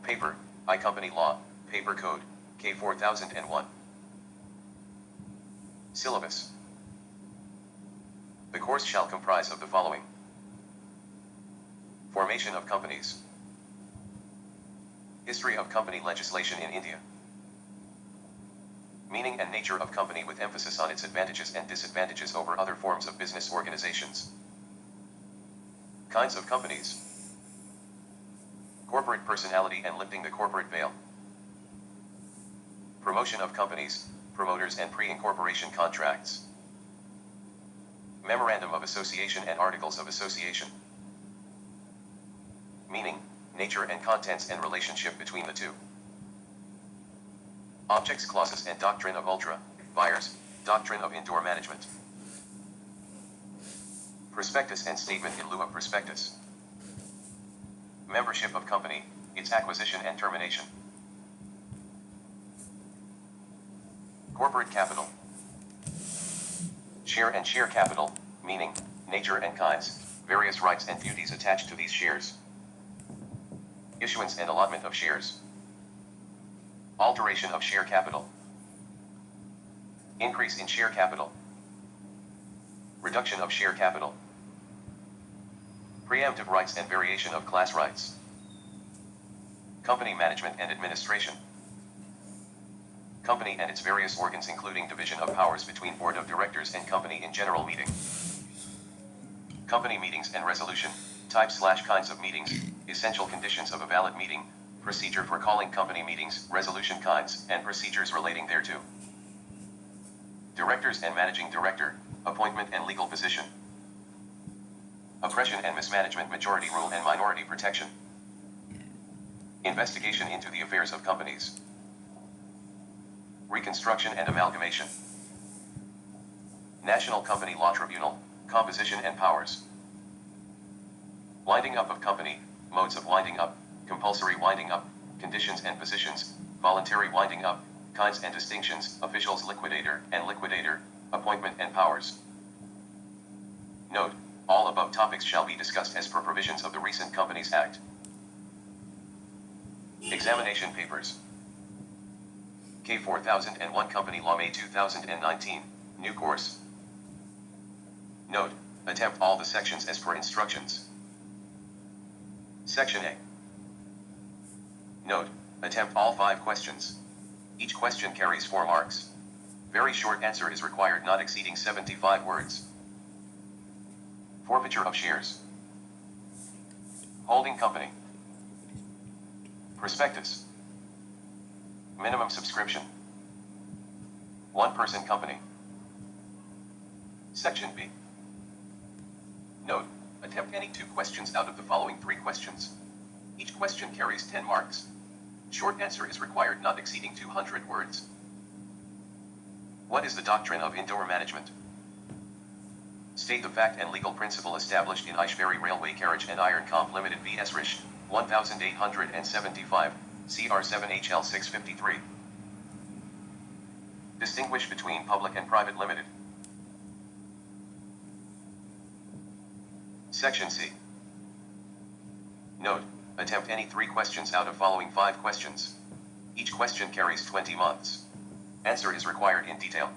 Paper, I Company Law, Paper Code, K4001. Syllabus. The course shall comprise of the following: Formation of companies, History of company legislation in India, Meaning and nature of company with emphasis on its advantages and disadvantages over other forms of business organizations, Kinds of companies, Corporate personality and lifting the corporate veil, Promotion of companies, promoters and pre-incorporation contracts, Memorandum of Association and Articles of Association, Meaning, nature and contents and relationship between the two, Objects, clauses and doctrine of ultra buyers, doctrine of indoor management, Prospectus and statement in lieu of prospectus, Membership of company, its acquisition and termination, Corporate capital, Share and share capital, meaning, nature and kinds, various rights and duties attached to these shares, Issuance and allotment of shares, Alteration of share capital, Increase in share capital, Reduction of share capital, Preemptive rights and variation of class rights, Company management and administration, Company and its various organs including division of powers between board of directors and company in general meeting, Company meetings and resolution, types/kinds of meetings, essential conditions of a valid meeting, procedure for calling company meetings, resolution kinds, and procedures relating thereto, Directors and managing director, appointment and legal position, Oppression and mismanagement, majority rule and minority protection, Investigation into the affairs of companies, Reconstruction and amalgamation, National Company Law Tribunal, composition and powers, Winding up of company, modes of winding up, compulsory winding up, conditions and positions, voluntary winding up, kinds and distinctions, officials, liquidator and liquidator, appointment and powers. Note, all above topics shall be discussed as per provisions of the recent Companies Act. Examination papers. K4001 Company Law May 2019, new course. Note, attempt all the sections as per instructions. Section A. Note, attempt all 5 questions. Each question carries 4 marks. Very short answer is required, not exceeding 75 words. Forfeiture of shares. Holding company. Prospectus. Minimum subscription. One-person company. Section B. Note, attempt any 2 questions out of the following 3 questions. Each question carries 10 marks. Short answer is required, not exceeding 200 words. What is the doctrine of indoor management? State the fact and legal principle established in Ishveri Railway Carriage and Iron Comp Limited vs. Rish, 1875, CR 7HL 653. Distinguish between public and private limited. Section C. Note, attempt any 3 questions out of following 5 questions. Each question carries 20 months. Answer is required in detail.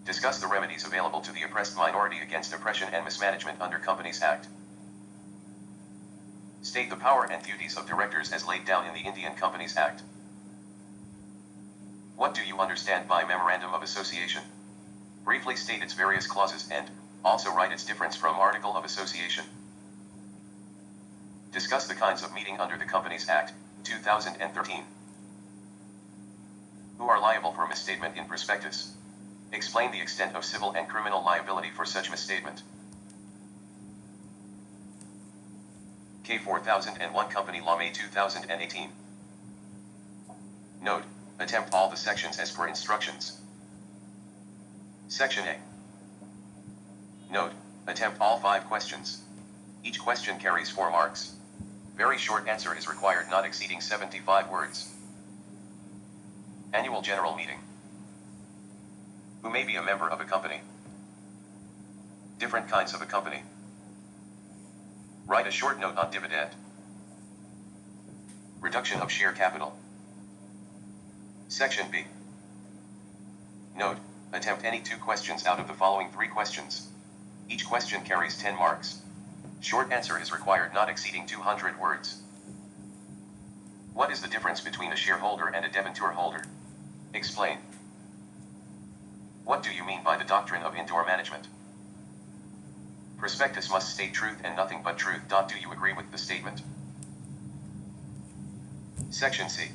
Discuss the remedies available to the oppressed minority against oppression and mismanagement under Companies Act. State the power and duties of directors as laid down in the Indian Companies Act. What do you understand by Memorandum of Association? Briefly state its various clauses and also write its difference from Article of Association. Discuss the kinds of meeting under the Companies Act, 2013. Who are liable for misstatement in prospectus? Explain the extent of civil and criminal liability for such misstatement. K4001 Company Law May 2018. Note, attempt all the sections as per instructions. Section A. Note, attempt all 5 questions. Each question carries 4 marks. Very short answer is required, not exceeding 75 words. Annual General Meeting. Who may be a member of a company? Different kinds of a company. Write a short note on dividend. Reduction of share capital. Section B. Note, attempt any 2 questions out of the following 3 questions. Each question carries 10 marks. Short answer is required not exceeding 200 words. What is the difference between a shareholder and a debenture holder? Explain. What do you mean by the doctrine of indoor management? Prospectus must state truth and nothing but truth. Do you agree with the statement? Section C.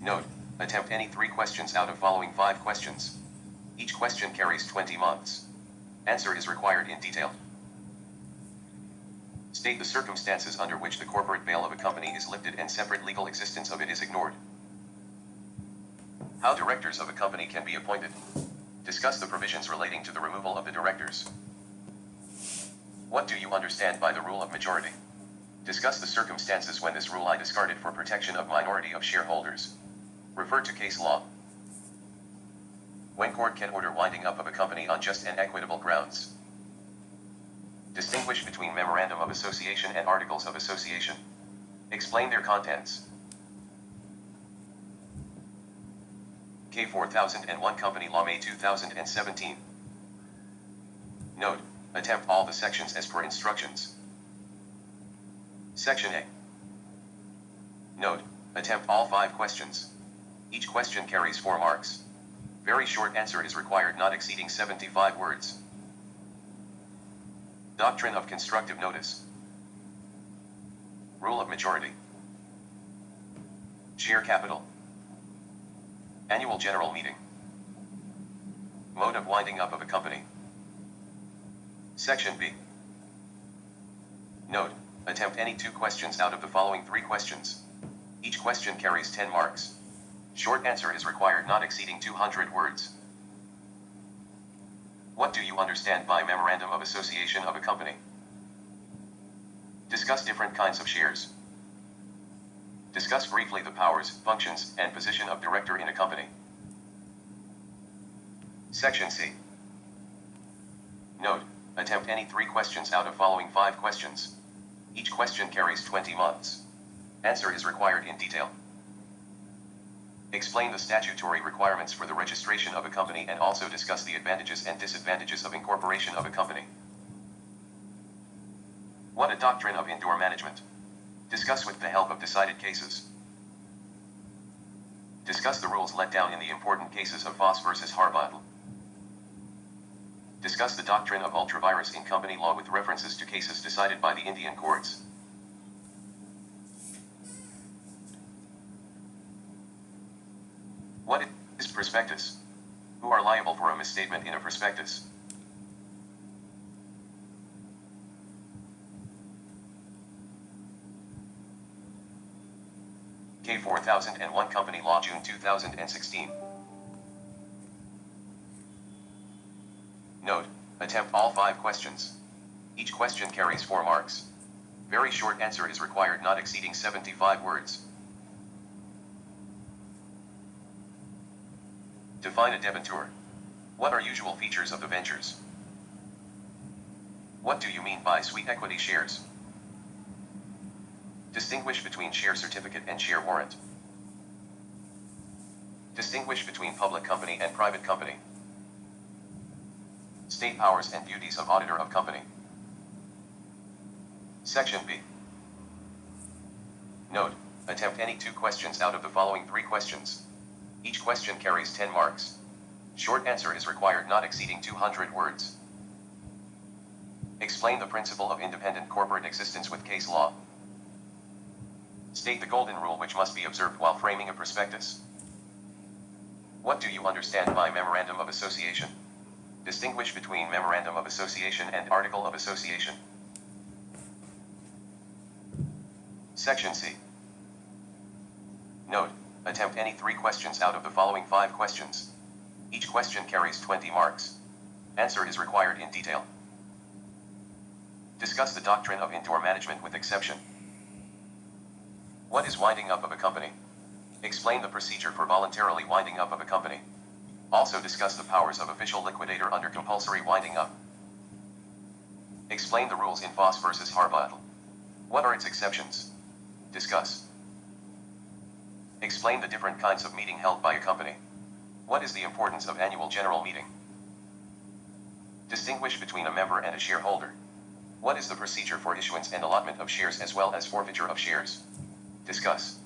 Note, attempt any 3 questions out of following 5 questions. Each question carries 20 months. Answer is required in detail. State the circumstances under which the corporate veil of a company is lifted and separate legal existence of it is ignored. How directors of a company can be appointed. Discuss the provisions relating to the removal of the directors. What do you understand by the rule of majority? Discuss the circumstances when this rule is discarded for protection of minority of shareholders. Refer to case law. When court can order winding up of a company on just and equitable grounds. Distinguish between Memorandum of Association and Articles of Association. Explain their contents. K4001 Company Law May 2017. Note, attempt all the sections as per instructions. Section A. Note, attempt all 5 questions. Each question carries 4 marks. Very short answer is required not exceeding 75 words. Doctrine of constructive notice. Rule of majority. Share capital. Annual general meeting. Mode of winding up of a company. Section B. Note, attempt any 2 questions out of the following 3 questions. Each question carries 10 marks. Short answer is required not exceeding 200 words. What do you understand by Memorandum of Association of a company? Discuss different kinds of shares. Discuss briefly the powers, functions, and position of director in a company. Section C. Note, attempt any 3 questions out of following 5 questions. Each question carries 20 months. Answer is required in detail. Explain the statutory requirements for the registration of a company and also discuss the advantages and disadvantages of incorporation of a company. What a doctrine of indoor management. Discuss with the help of decided cases. Discuss the rules let down in the important cases of Voss versus Harbottle. Discuss the doctrine of ultra-vires in company law with references to cases decided by the Indian courts. What is prospectus? Who are liable for a misstatement in a prospectus? K4001 Company Law June 2016. Note, attempt all 5 questions. Each question carries 4 marks. Very short answer is required not exceeding 75 words. Define a debenture. What are usual features of debentures? What do you mean by sweet equity shares? Distinguish between share certificate and share warrant. Distinguish between public company and private company. State powers and duties of auditor of company. Section B. Note, attempt any 2 questions out of the following 3 questions. Each question carries 10 marks. Short answer is required not exceeding 200 words. Explain the principle of independent corporate existence with case law. State the golden rule which must be observed while framing a prospectus. What do you understand by Memorandum of Association? Distinguish between Memorandum of Association and Article of Association. Section C. Note, attempt any 3 questions out of the following 5 questions. Each question carries 20 marks. Answer is required in detail. Discuss the doctrine of indoor management with exception. What is winding up of a company? Explain the procedure for voluntarily winding up of a company. Also discuss the powers of official liquidator under compulsory winding up. Explain the rules in Voss versus Harbottle. What are its exceptions? Discuss. Explain the different kinds of meeting held by a company. What is the importance of annual general meeting? Distinguish between a member and a shareholder. What is the procedure for issuance and allotment of shares as well as forfeiture of shares? Discuss.